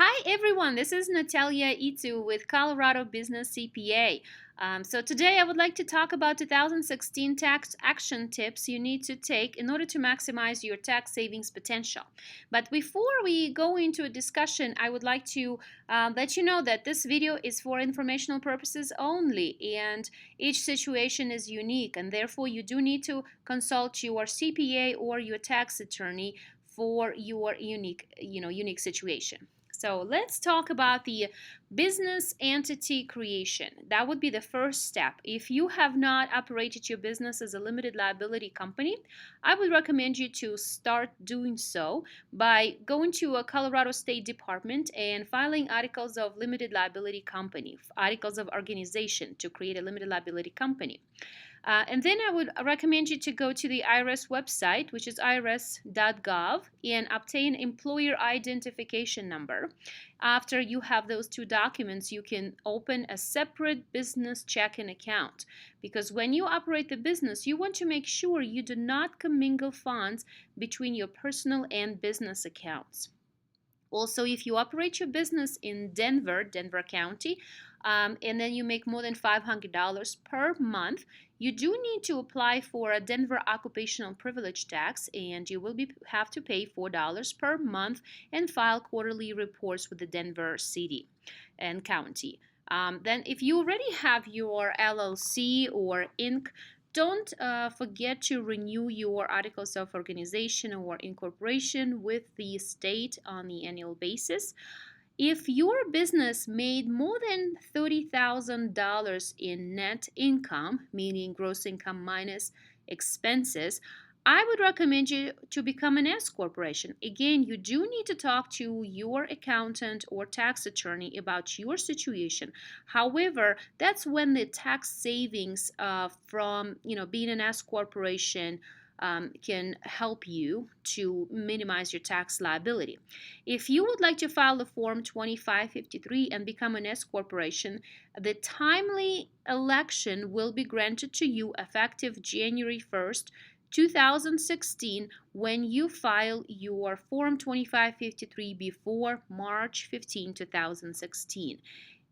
Hi everyone, this is Natalia Itu with Colorado Business CPA. So today I would like to talk about 2016 tax action tips you need to take in order to maximize your tax savings potential. But before we go into a discussion, I would like to let you know that this video is for informational purposes only, and each situation is unique, and therefore you do need to consult your CPA or your tax attorney for your unique situation. So let's talk about the business entity creation. That would be the first step. If you have not operated your business as a limited liability company, I would recommend you to start doing so by going to a Colorado State Department and filing articles of limited liability company, articles of organization to create a limited liability company. And then I would recommend you to go to the IRS website, which is irs.gov, and obtain employer identification number. After you have those two documents, you can open a separate business checking account, because when you operate the business, you want to make sure you do not commingle funds between your personal and business accounts. Also, if you operate your business in Denver County, and then you make more than $500 per month, you do need to apply for a Denver occupational privilege tax, and you will have to pay $4 per month and file quarterly reports with the Denver city and county. Then, if you already have your LLC or Inc., don't forget to renew your articles of organization or incorporation with the state on the annual basis. If your business made more than $30,000 in net income, meaning gross income minus expenses, I would recommend you to become an S corporation. Again, you do need to talk to your accountant or tax attorney about your situation. However, that's when the tax savings from being an S corporation can help you to minimize your tax liability. If you would like to file the Form 2553 and become an S corporation, the timely election will be granted to you effective January 1st, 2016, when you file your Form 2553 before March 15, 2016.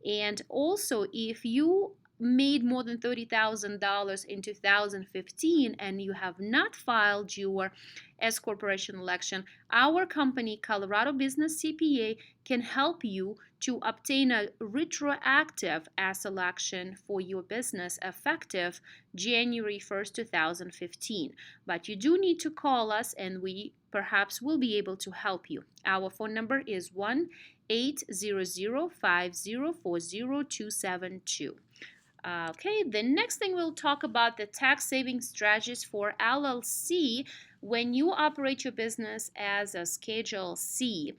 And also, if you made more than $30,000 in 2015 and you have not filed your S corporation election, our company, Colorado Business CPA, can help you to obtain a retroactive S election for your business effective January 1st, 2015. But you do need to call us and we perhaps will be able to help you. Our phone number is 1-800-5040-272. Okay, the next thing we'll talk about the tax saving strategies for LLC when you operate your business as a Schedule C.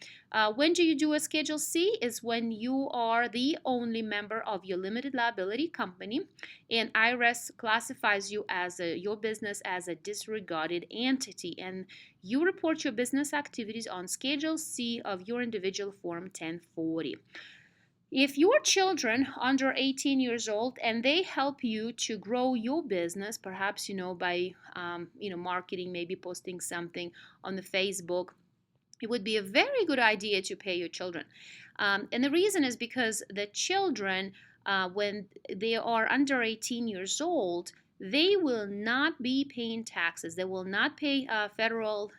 When do you do a Schedule C? Is when you are the only member of your limited liability company, and IRS classifies you as your business as a disregarded entity, and you report your business activities on Schedule C of your individual Form 1040. If your children under 18 years old and they help you to grow your business, perhaps by marketing, maybe posting something on the Facebook, it would be a very good idea to pay your children. And the reason is because the children, when they are under 18 years old, they will not be paying taxes. They will not pay federal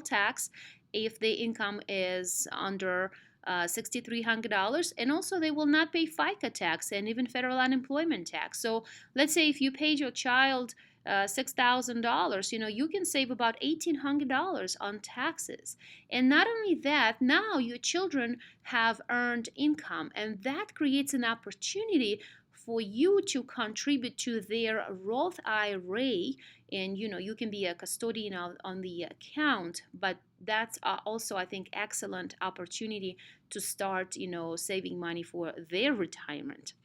tax if the income is under $6,300, and also they will not pay FICA tax and even federal unemployment tax. So let's say if you paid your child $6,000, you can save about $1,800 on taxes. And not only that, now your children have earned income, and that creates an opportunity for you to contribute to their Roth IRA. And you can be a custodian on the account, but that's also, I think, excellent opportunity to start saving money for their retirement.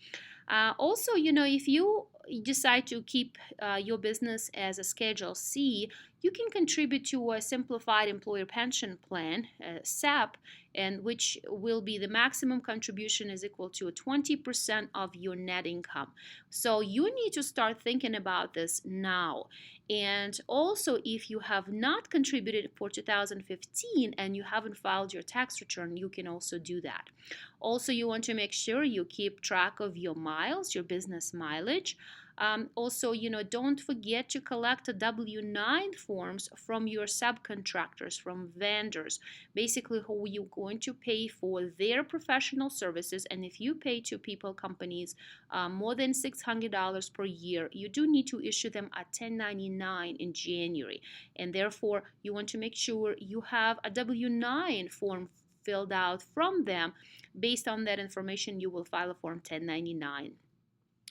Also, if you decide to keep your business as a Schedule C, you can contribute to a simplified employer pension plan, SEP, and which will be the maximum contribution is equal to 20% of your net income. So you need to start thinking about this now. And also, if you have not contributed for 2015 and you haven't filed your tax return, you can also do that. Also, you want to make sure you keep track of your miles, your business mileage. Also, don't forget to collect a W-9 forms from your subcontractors, from vendors, basically who you're going to pay for their professional services. And if you pay to people, companies, more than $600 per year, you do need to issue them a 1099 in January. And therefore, you want to make sure you have a W-9 form filled out from them. Based on that information, you will file a Form 1099.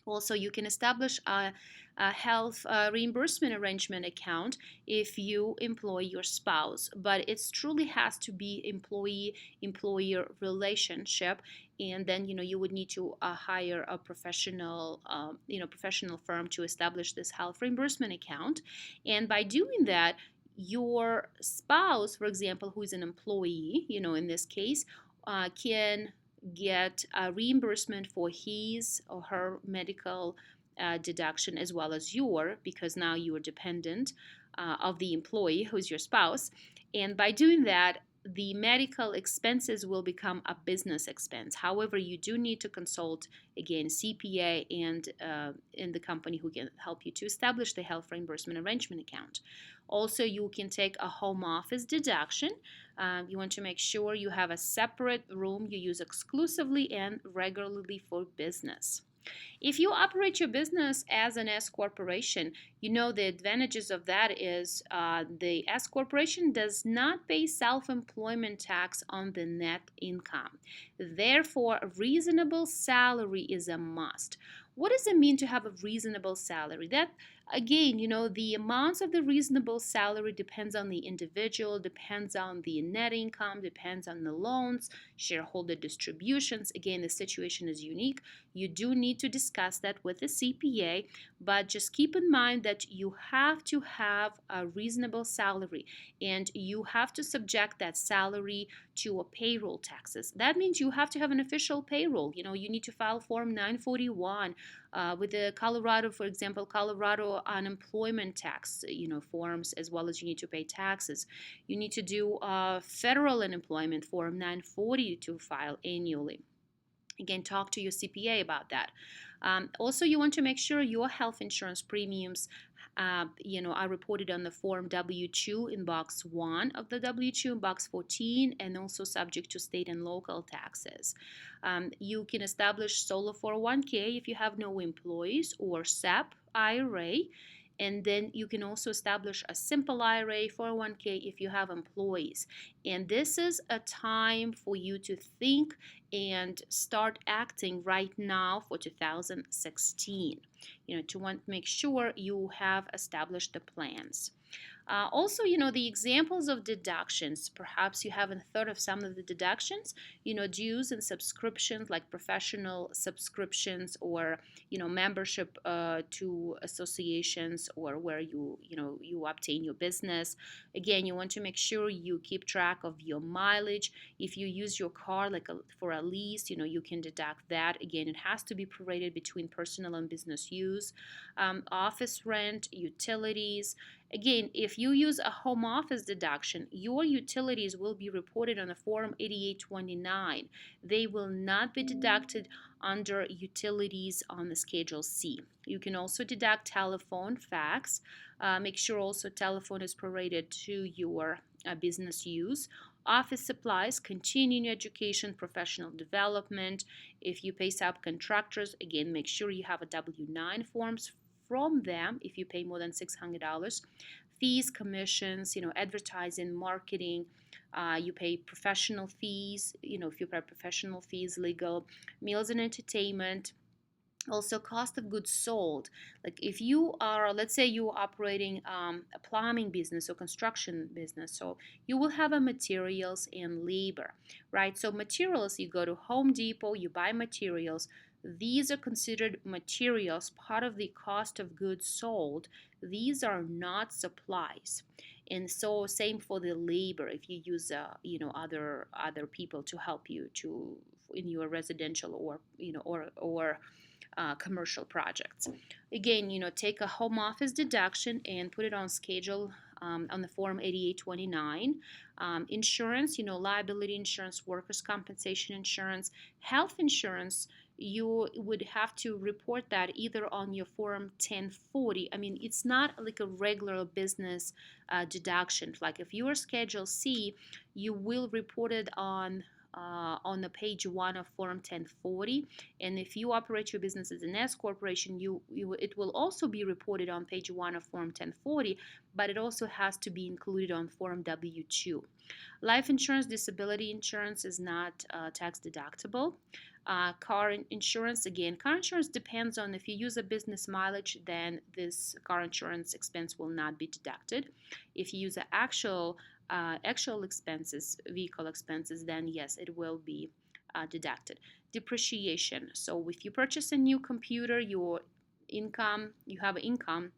Also, you can establish a health reimbursement arrangement account if you employ your spouse, but it truly has to be employee-employer relationship. And then you would need to hire a professional firm to establish this health reimbursement account. And by doing that, your spouse, for example, who is an employee, in this case, can get a reimbursement for his or her medical deduction as well as your, because now you are dependent of the employee who's your spouse. And by doing that, the medical expenses will become a business expense. However, you do need to consult again CPA and in the company who can help you to establish the health reimbursement arrangement account. Also, you can take a home office deduction. You want to make sure you have a separate room you use exclusively and regularly for business. If you operate your business as an S corporation, the advantages of that is the S corporation does not pay self-employment tax on the net income. Therefore, a reasonable salary is a must. What does it mean to have a reasonable salary? That again, the amounts of the reasonable salary depends on the individual, depends on the net income, depends on the loans, shareholder distributions. Again, the situation is unique. You do need to discuss that with the CPA, but just keep in mind that you have to have a reasonable salary and you have to subject that salary to a payroll taxes. That means you have to have an official payroll. You need to file Form 941 with the Colorado, for example, Colorado unemployment tax, forms, as well as you need to pay taxes. You need to do federal unemployment Form 940 to file annually. Again, talk to your CPA about that. Also, you want to make sure your health insurance premiums are reported on the Form W-2 in Box 1 of the W-2, Box 14, and also subject to state and local taxes. You can establish solo 401k if you have no employees, or SEP IRA. And then you can also establish a simple IRA 401k if you have employees. And this is a time for you to think and start acting right now for 2016. To want to make sure you have established the plans. Also, the examples of deductions. Perhaps you haven't thought of some of the deductions, dues and subscriptions like professional subscriptions or, membership to associations or where you obtain your business. Again, you want to make sure you keep track of your mileage. If you use your car for a lease, you can deduct that. Again, it has to be prorated between personal and business use. Office rent, utilities. Again, if you use a home office deduction, your utilities will be reported on the Form 8829. They will not be deducted under utilities on the Schedule C. You can also deduct telephone, fax. Make sure also telephone is prorated to your business use. Office supplies, continuing education, professional development. If you pay subcontractors, again, make sure you have a W-9 forms from them if you pay more than $600. Fees, commissions, advertising, marketing. You pay professional fees, if you pay professional fees, legal, meals and entertainment. Also, cost of goods sold. Like if you are, let's say you're operating a plumbing business or construction business, so you will have a materials and labor, right? So materials, you go to Home Depot, you buy materials. These are considered materials, part of the cost of goods sold. These are not supplies. And so same for the labor. If you use other people to help you to in your residential or commercial projects. Again, take a home office deduction and put it on schedule on the form 8829. Insurance, liability insurance, workers' compensation insurance, health insurance, you would have to report that either on your form 1040. I mean, it's not like a regular business deduction. Like if you are Schedule C, you will report it on the page 1 of form 1040. And if you operate your business as an S corporation, it will also be reported on page 1 of form 1040, but it also has to be included on form W2. Life insurance, disability insurance is not tax deductible. Car insurance, again, car insurance depends on if you use a business mileage, then this car insurance expense will not be deducted. If you use an actual expenses, vehicle expenses, then yes, it will be deducted. Depreciation. So if you purchase a new computer, you have income,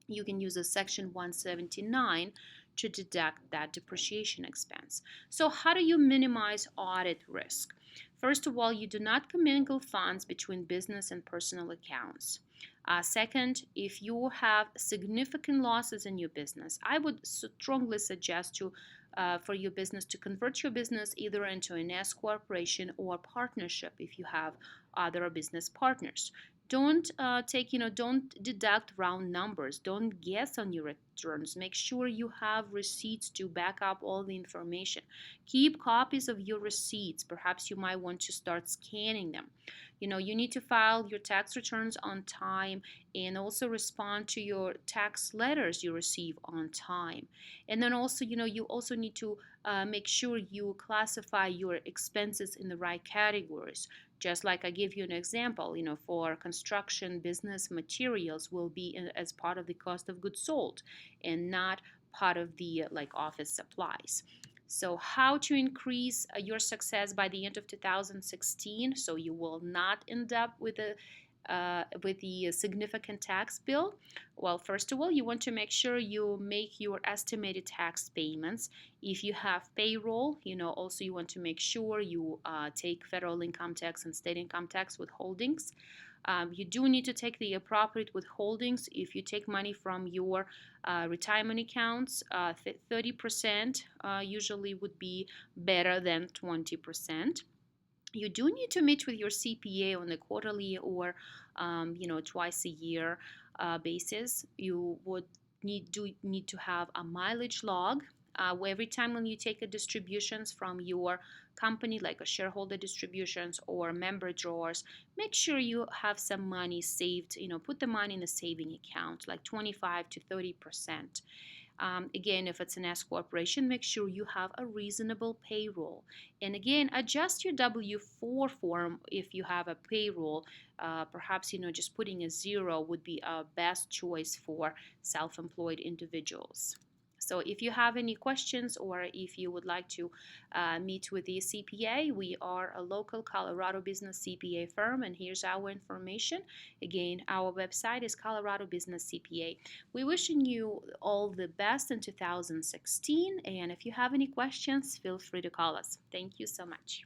you can use a section 179 to deduct that depreciation expense. So how do you minimize audit risk? First of all, you do not commingle funds between business and personal accounts. Second, if you have significant losses in your business, I would strongly suggest for your business to convert your business either into an S corporation or partnership if you have other business partners. Don't deduct round numbers. Don't guess on your returns. Make sure you have receipts to back up all the information. Keep copies of your receipts. Perhaps you might want to start scanning them. You need to file your tax returns on time and also respond to your tax letters you receive on time. And then also, you also need to make sure you classify your expenses in the right categories. Just like I give you an example, for construction business, materials will be as part of the cost of goods sold and not part of the like office supplies. So how to increase your success by the end of 2016 so you will not end up with the significant tax bill? Well, first of all, you want to make sure you make your estimated tax payments. If you have payroll, also you want to make sure you take federal income tax and state income tax withholdings. You do need to take the appropriate withholdings. If you take money from your retirement accounts, 30% usually would be better than 20%. You do need to meet with your CPA on a quarterly or twice a year basis. You would need to have a mileage log where every time when you take a distributions from your company, like a shareholder distributions or member drawers, make sure you have some money saved. Put the money in a saving account, like 25 to 30%. Again, if it's an S corporation, make sure you have a reasonable payroll. And again, adjust your W-4 form if you have a payroll. Perhaps, just putting a 0 would be a best choice for self-employed individuals. So if you have any questions or if you would like to meet with the CPA, we are a local Colorado business CPA firm, and here's our information. Again, our website is Colorado Business CPA. We're wishing you all the best in 2016, and if you have any questions, feel free to call us. Thank you so much.